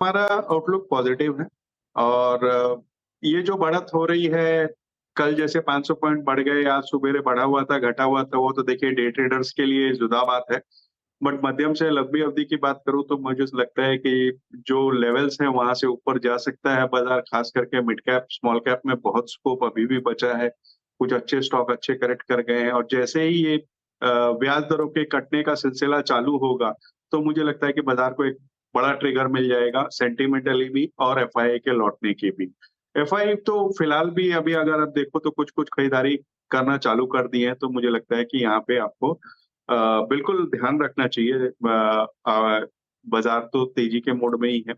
हमारा outlook positive है और ये जो बढ़त हो रही है, कल जैसे 500 पॉइंट बढ़ गए, आज सुबेरे बढ़ा हुआ था, घटा हुआ था, वो तो देखिए डे ट्रेडर्स के लिए जुदा बात है। बट मध्यम से लंबी अवधि की बात करूँ तो मुझे लगता है कि जो लेवल्स हैं वहाँ से ऊपर जा सकता है बाज़ार, खास करके मिड कैप, स्मॉल कैप में बहुत स्कोप अभी भी बचा है। कुछ अच्छे स्टॉक अच्छे करेक्ट कर गए हैं और जैसे ही ये ब्याज दरों के कटने का सिलसिला चालू होगा, तो मुझे लगता है कि बाज़ार को एक बड़ा ट्रिगर मिल जाएगा सेंटिमेंटली भी और एफआईआई के लौटने की भी। एफआईआई तो फिलहाल भी अभी अगर आप देखो तो कुछ-कुछ खरीदारी करना चालू कर दिए हैं, तो मुझे लगता है कि यहाँ पे आपको बिल्कुल ध्यान रखना चाहिए। बाज़ार तो तेज़ी के मोड में ही है।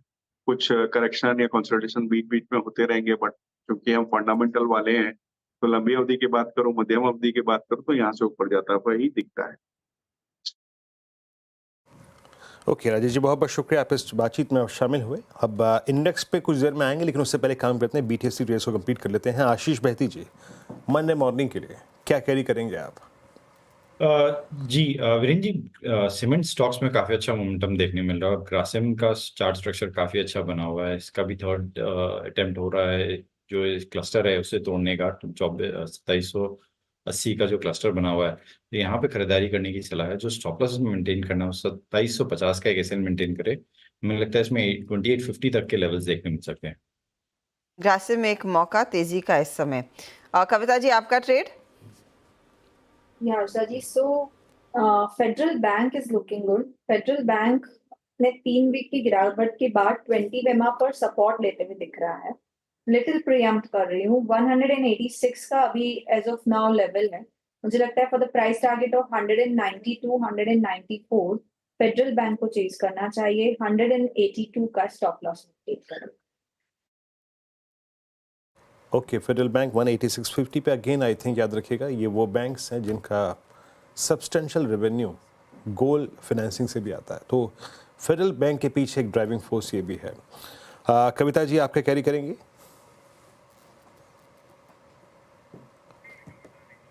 कुछ करेक्शन या कंसोलिडेशन बीच-बीच में होते रहेंगे बट चूँकि हम फंडामेंटल वाले हैं, तो लंबी अवधि की बात करूँ, मध्यम अवधि की बात करूँ तो यहाँ से ऊपर जाता हुआ ही दिखता है। ओके राजेश जी, बहुत बहुत शुक्रिया आप इस बातचीत में शामिल हुए। अब इंडेक्स पे कुछ देर में आएंगे, लेकिन उससे पहले काम करते हैं बीटीएससी रेस को कंप्लीट कर लेते हैं। आशीष बहती जी, मंडे मॉर्निंग के लिए क्या कैरी करेंगे आप? जी वीरेंद्र जी, सीमेंट स्टॉक्स में काफ़ी अच्छा मोमेंटम देखने मिल रहा है और ग्रासिम का चार्ट स्ट्रक्चर काफ़ी अच्छा बना हुआ है। इसका भी थर्ड अटेम्प्ट हो रहा है जो क्लस्टर है उसे तोड़ने का। 2780 का जो क्लस्टर बना हुआ है, तो यहाँ पे खरीदारी करने की सलाह है। जो स्टॉप लॉस मेंटेन करना है, 2750 का एक एसएल मेंटेन करे। मुझे लगता है इसमें 2850 तक के लेवल्स देखने मिल सकते हैं। ग्रासिम में एक मौका तेजी का इस समय। कविता जी, आपका trade? Yeah, Arshada ji. So, Federal Bank is looking good. Federal Bank ने 3 वीक की गिरावट के बाद 20 वेमा पर सपोर्ट लेते हुए दिख रहा है। लिटिल प्रीएम्प्ट कर रही हूँ। 186 का अभी एज ऑफ नाउ लेवल है। मुझे लगता है for the price target of 192, 194 federal bank को चेज करना चाहिए। 182 का स्टॉप लॉस टेक करें। ओके, फेडरल बैंक 186.50 पे अगेन आई थिंक याद रखिएगा, ये वो बैंक्स हैं जिनका सब्सटेंशियल रेवेन्यू गोल्ड फाइनेंसिंग से भी आता है, तो फेडरल बैंक के पीछे एक ड्राइविंग फोर्स ये भी है। कविता जी, आपका कैरी करेंगी?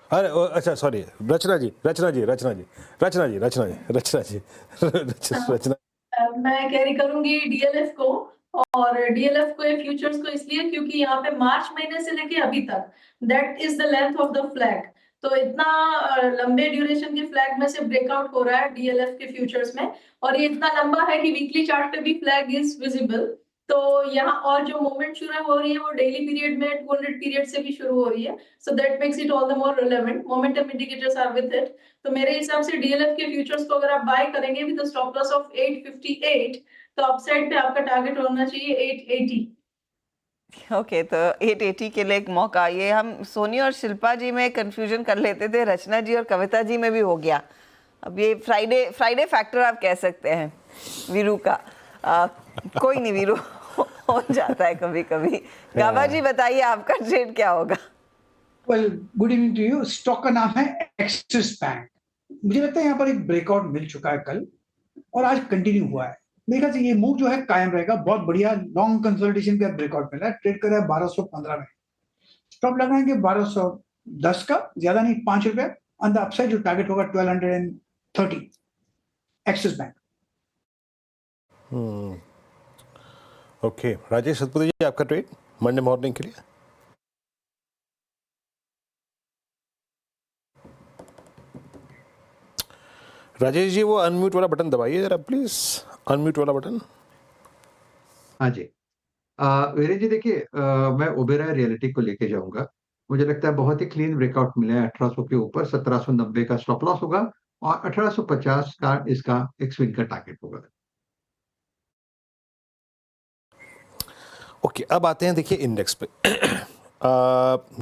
अरे अच्छा सॉरी, रचना जी मैं कैरी करूंगी डीएलएफ को। और डीएलएफ को फ्यूचर्स को इसलिए क्योंकि यहाँ पे मार्च महीने से लेके अभी तक that is the length of the flag, तो इतना लंबे ड्यूरेशन के फ्लैग में से ब्रेकआउट हो रहा है डीएलएफ के फ्यूचर्स में, और ये इतना लंबा है कि वीकली चार्ट पे भी फ्लैग इज विजिबल। तो यहाँ और जो मूवमेंट शुरू हो रही है वो डेली पीरियड में 200 पीरियड से भी शुरू हो रही है, so that makes it all the more relevant. Momentum indicators are with it. तो मेरे हिसाब से डीएलएफ के फ्यूचर्स को अगर आप बाय करेंगे विद स्टॉप लॉस ऑफ 858, तो अपसाइड पे आपका टारगेट होना चाहिए 880। ओके, तो 880 के लिए एक मौका। ये हम सोनी और शिल्पा जी में कंफ्यूजन कर लेते थे, रचना जी और कविता जी में भी हो गया। अब ये फ्राइडे फैक्टर आप कह सकते हैं वीरू का। कोई नहीं, वीरू हो जाता है कभी कभी। गाबा जी बताइए, आपका ट्रेड क्या होगा? Well, good evening to you. Stock का नाम है एक्सिस बैंक। मुझे लगता है यहाँ पर एक ब्रेकआउट मिल चुका है कल और आज कंटिन्यू हुआ है। मेरे ख्याल से ये मूव जो है कायम रहेगा। बहुत बढ़िया लॉन्ग कंसोलिडेशन का ब्रेकआउट मिला है। ट्रेड कर रहा है 1215 में। स्टॉप लगाएंगे 1210 का, ज्यादा नहीं, 5 रुपए ऑन द अपसाइड। जो टारगेट होगा 1230 Axis bank. Okay, Rajesh Satpathy ji, आपका ट्रेड मंडे मॉर्निंग के लिए? राजेश जी, वो अनम्यूट वाला बटन दबाइए जरा प्लीज, अनम्यूट वाला बटन। हाँ जी, वीरेंद्र जी देखिए, मैं ओबेरॉय रियलिटी को लेके जाऊंगा। मुझे लगता है बहुत ही क्लीन ब्रेकआउट मिला है 1800 के ऊपर। 1790 का स्टॉप लॉस होगा और 1850 का इसका एक स्विंग का टारगेट होगा। ओके, अब आते हैं देखिए इंडेक्स पे।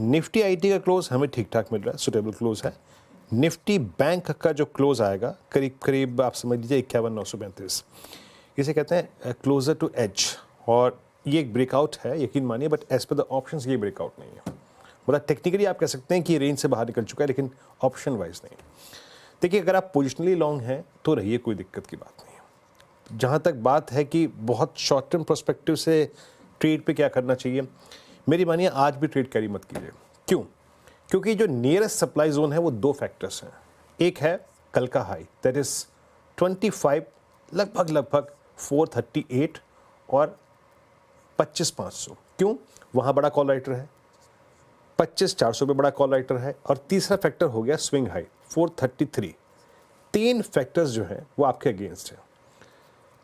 निफ्टी आईटी का क्लोज हमें ठीक ठाक मिल रहा है, सुटेबल क्लोज है। निफ्टी बैंक का जो क्लोज आएगा करीब करीब आप समझ लीजिए 51,935, इसे कहते हैं क्लोजर टू एज। और ये एक ब्रेकआउट है, यकीन मानिए, but as per the options ये ब्रेकआउट नहीं है। मतलब टेक्निकली आप कह सकते हैं कि ये रेंज से बाहर निकल चुका है, लेकिन ऑप्शन वाइज नहीं। देखिए, अगर आप पोजिशनली लॉन्ग हैं तो रहिए, कोई दिक्कत की बात नहीं है। जहाँ तक बात है कि बहुत शॉर्ट टर्म पर्सपेक्टिव से ट्रेड पे क्या करना चाहिए, मेरी मानिए आज भी ट्रेड कैरी मत कीजिए। क्यों? क्योंकि जो नियरेस्ट सप्लाई जोन है वो दो फैक्टर्स हैं। एक है कल का हाई, दैट इज 25 लगभग 438, और 25,500। क्यों? वहाँ बड़ा कॉल राइटर है, 25,400 पे बड़ा कॉल राइटर है, और तीसरा फैक्टर हो गया स्विंग हाई 433। 3 फैक्टर्स जो हैं वो आपके अगेंस्ट हैं।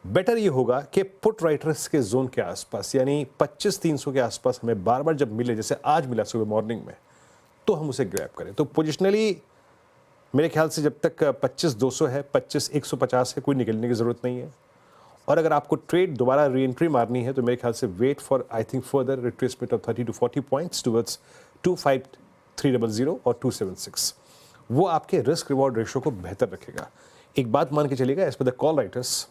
बेटर ये होगा कि पुट राइटर्स के जोन के आसपास, यानी 25,300 के आसपास हमें बार बार जब मिले, जैसे आज मिला सुबह मॉर्निंग में, तो हम उसे ग्रैब करें। तो पोजिशनली मेरे ख्याल से जब तक 25,200 है, 25,150 है, कोई निकलने की ज़रूरत नहीं है। और अगर आपको ट्रेड दोबारा री एंट्री मारनी है तो मेरे ख्याल से wait for I think further retracement of 30 to 40 points towards 25,300 और 276। वो आपके रिस्क रिवॉर्ड रेशो को बेहतर रखेगा। एक बात मान के चलिएगा, as per the call writers,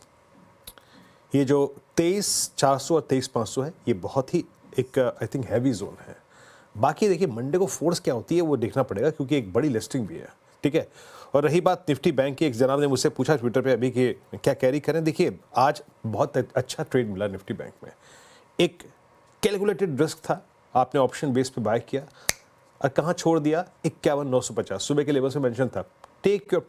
ये जो 23,400 और 23,500 है, ये बहुत ही एक आई थिंक हैवी जोन है। बाकी देखिए मंडे को फोर्स क्या होती है वो देखना पड़ेगा, क्योंकि एक बड़ी लिस्टिंग भी है, ठीक है। और रही बात निफ्टी बैंक की, एक जनाब ने मुझसे पूछा ट्विटर पे अभी कि क्या कैरी करें। देखिए आज बहुत अच्छा ट्रेड मिला निफ्टी बैंक में, एक कैलकुलेटेड रिस्क था, आपने ऑप्शन बेस पे बाय किया और कहाँ छोड़ दिया, 51,950 सुबह के लेवल से मेंशन था। Take your